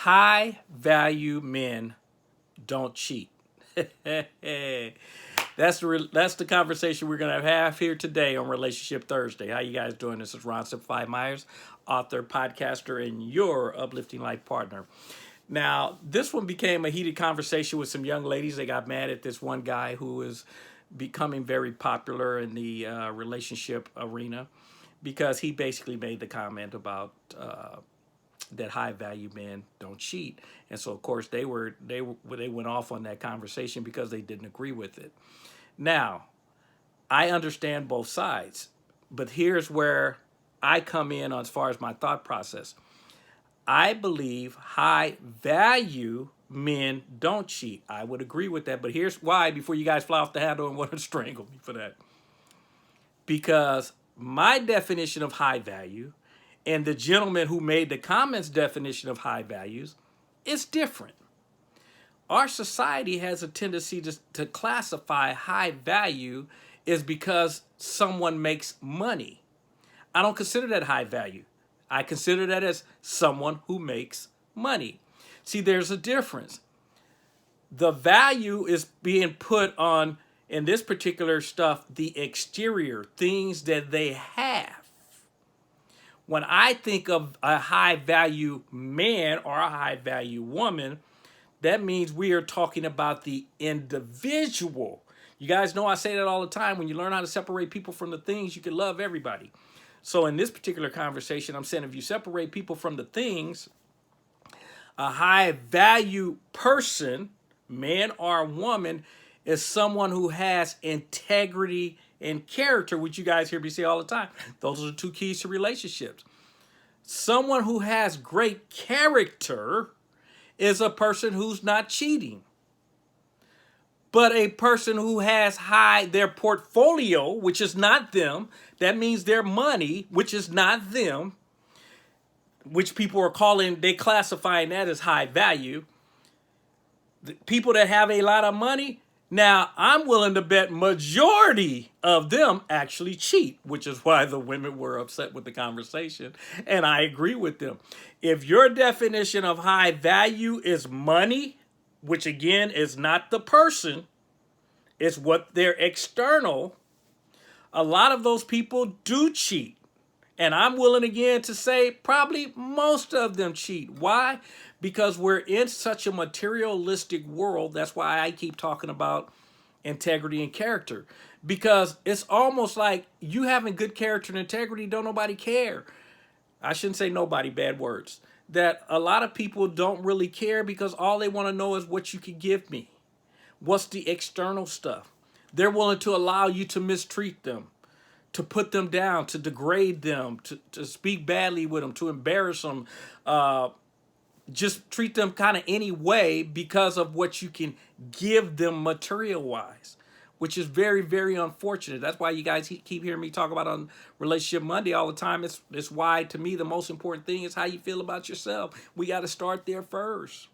High value men don't cheat. That's the conversation we're gonna have here today on Relationship Thursday. How you guys doing? This is Ron Simplify Myers, author, podcaster, and your uplifting life partner. Now, this one became a heated conversation with some young ladies. They got mad at this one guy who is becoming very popular in the relationship arena because he basically made the comment about that high value men don't cheat. And so of course they went off on that conversation because they didn't agree with it. Now, I understand both sides, but here's where I come in as far as my thought process. I believe high value men don't cheat. I would agree with that, but here's why before you guys fly off the handle and want to strangle me for that. Because my definition of high value and the gentleman who made the comments definition of high values is different. Our society has a tendency to classify high value is because someone makes money. I don't consider that high value. I consider that as someone who makes money. See, there's a difference. The value is being put on, in this particular stuff, the exterior, things that they have. When I think of a high value man or a high value woman, that means we are talking about the individual. You guys know I say that all the time. When you learn how to separate people from the things, you can love everybody. So in this particular conversation, I'm saying if you separate people from the things, a high value person, man or woman, is someone who has integrity and character, which you guys hear me say all the time. Those are the two keys to relationships. Someone who has great character is a person who's not cheating. But a person who has their portfolio, which is not them, that means their money, which is not them, which people are they classifying that as high value. The people that have a lot of money, now I'm willing to bet majority of them actually cheat, which is why the women were upset with the conversation. And I agree with them. If your definition of high value is money, which again is not the person, it's what they're external, a lot of those people do cheat. And I'm willing again to say probably most of them cheat. Why? Because we're in such a materialistic world. That's why I keep talking about integrity and character. Because it's almost like you having good character and integrity, don't nobody care. I shouldn't say nobody, bad words. That a lot of people don't really care because all they want to know is what you can give me. What's the external stuff? They're willing to allow you to mistreat them, to put them down, to degrade them, to speak badly with them, to embarrass them, just treat them kind of any way because of what you can give them material-wise, which is very, very unfortunate. That's why you guys keep hearing me talk about on Relationship Monday all the time. It's why, to me, the most important thing is how you feel about yourself. We got to start there first.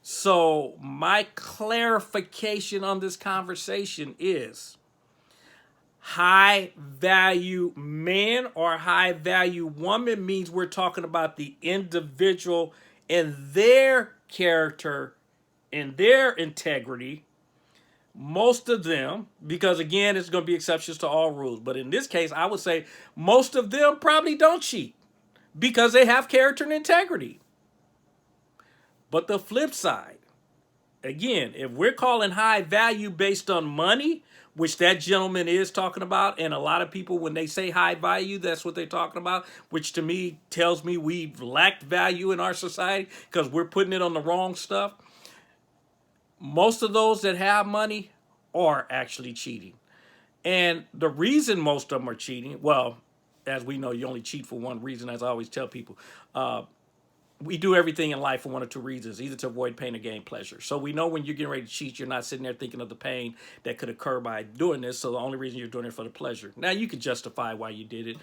So my clarification on this conversation is high value man or high value woman means we're talking about the individual and their character and their integrity. Most of them, because again, it's going to be exceptions to all rules. But in this case, I would say most of them probably don't cheat because they have character and integrity. But the flip side, again, if we're calling high value based on money, which that gentleman is talking about, and a lot of people, when they say high value, that's what they're talking about, which to me tells me we've lacked value in our society because we're putting it on the wrong stuff. Most of those that have money are actually cheating. And the reason most of them are cheating, well, as we know, you only cheat for one reason, as I always tell people. We do everything in life for one or two reasons, either to avoid pain or gain pleasure. So we know when you're getting ready to cheat, you're not sitting there thinking of the pain that could occur by doing this. So the only reason you're doing it for the pleasure. Now you can justify why you did it.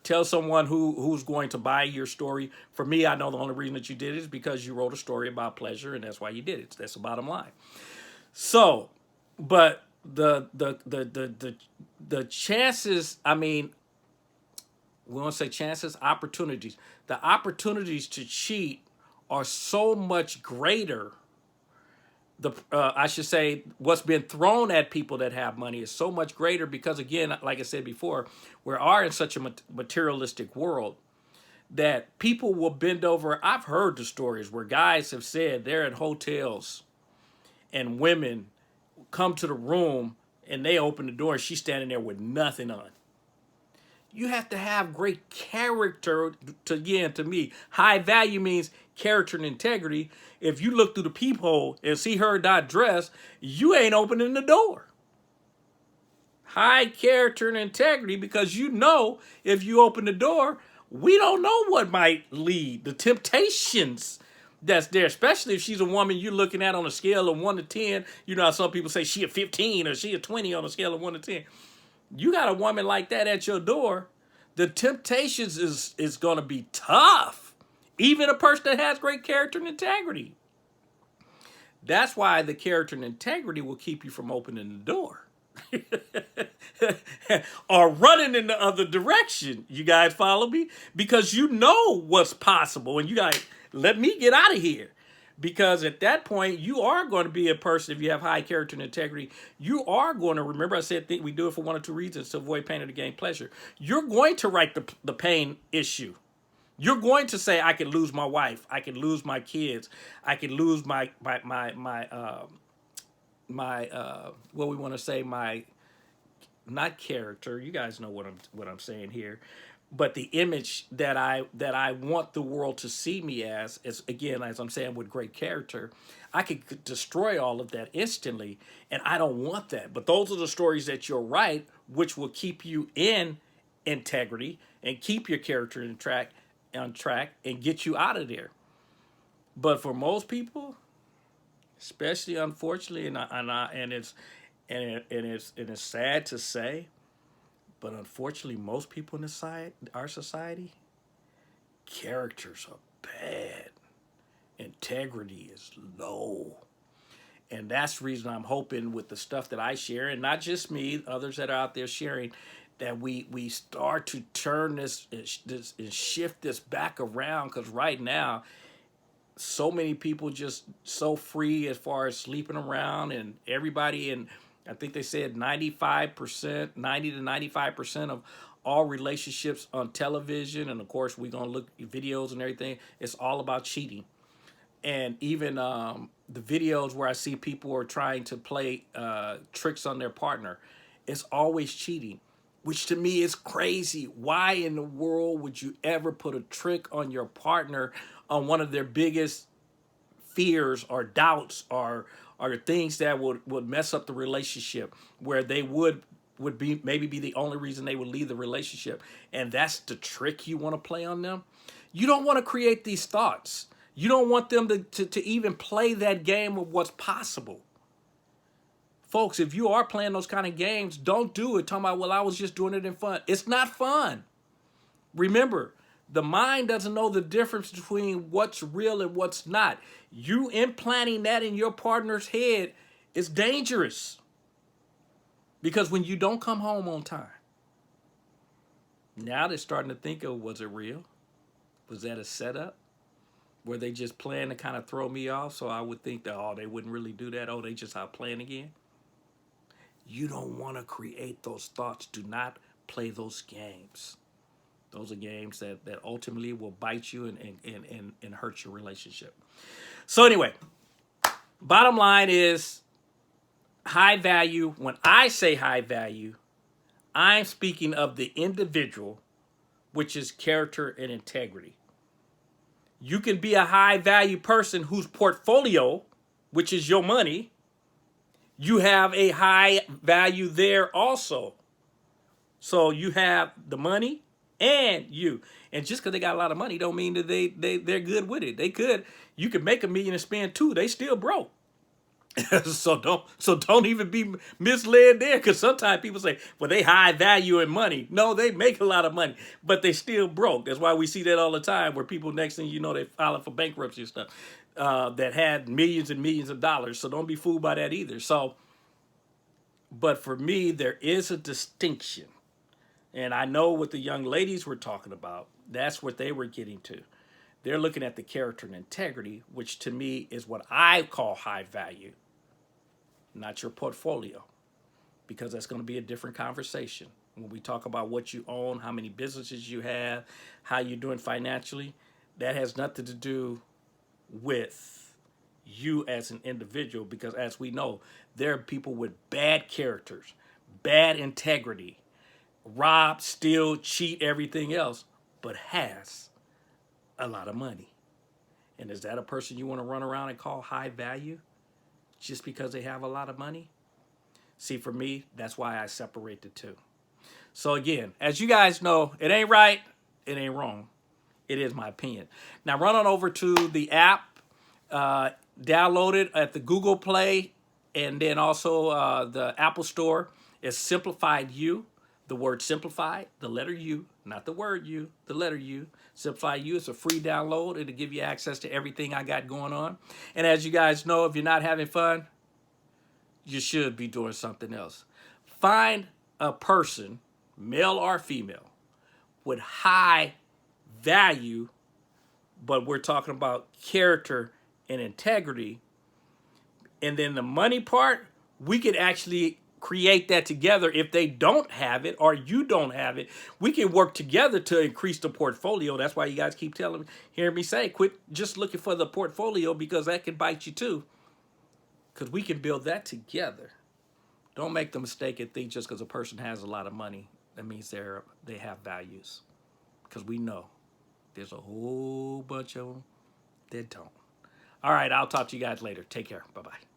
Tell someone who's going to buy your story. For me, I know the only reason that you did it is because you wrote a story about pleasure, and that's why you did it. That's the bottom line. So, but the chances, I mean, we want to say chances, opportunities. The opportunities to cheat are so much greater. I should say, what's been thrown at people that have money is so much greater because, again, like I said before, we are in such a materialistic world that people will bend over. I've heard the stories where guys have said they're at hotels and women come to the room and they open the door and she's standing there with nothing on. You have to have great character to, again, to me, high value means character and integrity. If you look through the peephole and see her not dressed, you ain't opening the door. High character and integrity, because you know if you open the door, we don't know what might lead. The temptations that's there, especially if she's a woman you're looking at on a scale of 1 to 10. You know how some people say she a 15 or she a 20 on a scale of 1 to 10. You got a woman like that at your door, the temptations is going to be tough. Even a person that has great character and integrity. That's why the character and integrity will keep you from opening the door. Or running in the other direction. You guys follow me? Because you know what's possible. And you guys, let me get out of here. Because at that point, you are going to be a person, if you have high character and integrity, you are going to, remember I said we do it for 1 or 2 reasons, to avoid pain or to gain pleasure. You're going to write the pain issue. You're going to say, I could lose my wife, I could lose my kids, I could lose my what we want to say, my, not character, you guys know what I'm saying here, but the image that I want the world to see me as again, as I'm saying, with great character. I could destroy all of that instantly, and I don't want that. But those are the stories that you'll write, which will keep you in integrity and keep your character on track and get you out of there. But for most people, especially unfortunately, and it's sad to say, but unfortunately, most people in our society, characters are bad. Integrity is low. And that's the reason I'm hoping with the stuff that I share, and not just me, others that are out there sharing, that we start to turn this and shift this back around. Because right now, so many people just so free as far as sleeping around, and everybody, and I think they said 95%, 90 to 95% of all relationships on television, and of course we're going to look at videos and everything, it's all about cheating. And even the videos where I see people are trying to play tricks on their partner, it's always cheating, which to me is crazy. Why in the world would you ever put a trick on your partner on one of their biggest fears or doubts or things that would mess up the relationship, where they would be maybe be the only reason they would leave the relationship, and that's the trick you want to play on them? You don't want to create these thoughts. You don't want them to even play that game of what's possible. Folks, if you are playing those kind of games, don't do it talking about, well, I was just doing it in fun. It's not fun. Remember, the mind doesn't know the difference between what's real and what's not. You implanting that in your partner's head is dangerous. Because when you don't come home on time, now they're starting to think of, was it real? Was that a setup? Were they just playing to kind of throw me off? So I would think that, oh, they wouldn't really do that. Oh, they just out playing again. You don't want to create those thoughts. Do not play those games. Those are games that ultimately will bite you and hurt your relationship. So anyway, bottom line is high value. When I say high value, I'm speaking of the individual, which is character and integrity. You can be a high value person whose portfolio, which is your money, you have a high value there also. So you have the money and you. And just because they got a lot of money don't mean that they're good with it. You could make $1 million and spend $2 million. They still broke. So don't even be misled there, because sometimes people say, well, they high value in money. No, they make a lot of money, but they still broke. That's why we see that all the time, where people, next thing you know, they filing for bankruptcy and stuff, that had millions and millions of dollars. So don't be fooled by that either. So, but for me, there is a distinction. And I know what the young ladies were talking about, that's what they were getting to. They're looking at the character and integrity, which to me is what I call high value, not your portfolio, because that's going to be a different conversation. When we talk about what you own, how many businesses you have, how you're doing financially, that has nothing to do with you as an individual, because as we know, there are people with bad characters, bad integrity, rob, steal, cheat, everything else, but has a lot of money. And is that a person you want to run around and call high value just because they have a lot of money? See, for me, that's why I separate the two. So again, as you guys know, it ain't right, it ain't wrong. It is my opinion. Now run on over to the app, download it at the Google Play, and then also the Apple Store. It's Simplified You. The word simplified, the letter U, not the word U, the letter U. Simplified You. It's a free download. It'll give you access to everything I got going on. And as you guys know, if you're not having fun, you should be doing something else. Find a person, male or female, with high value, but we're talking about character and integrity. And then the money part, we could actually create that together. If they don't have it or you don't have it, we can work together to increase the portfolio. That's why you guys keep hearing me say, quit just looking for the portfolio, because that can bite you too. Because we can build that together. Don't make the mistake and think just because a person has a lot of money, that means they have values. Because we know there's a whole bunch of them that don't. All right, I'll talk to you guys later. Take care. Bye-bye.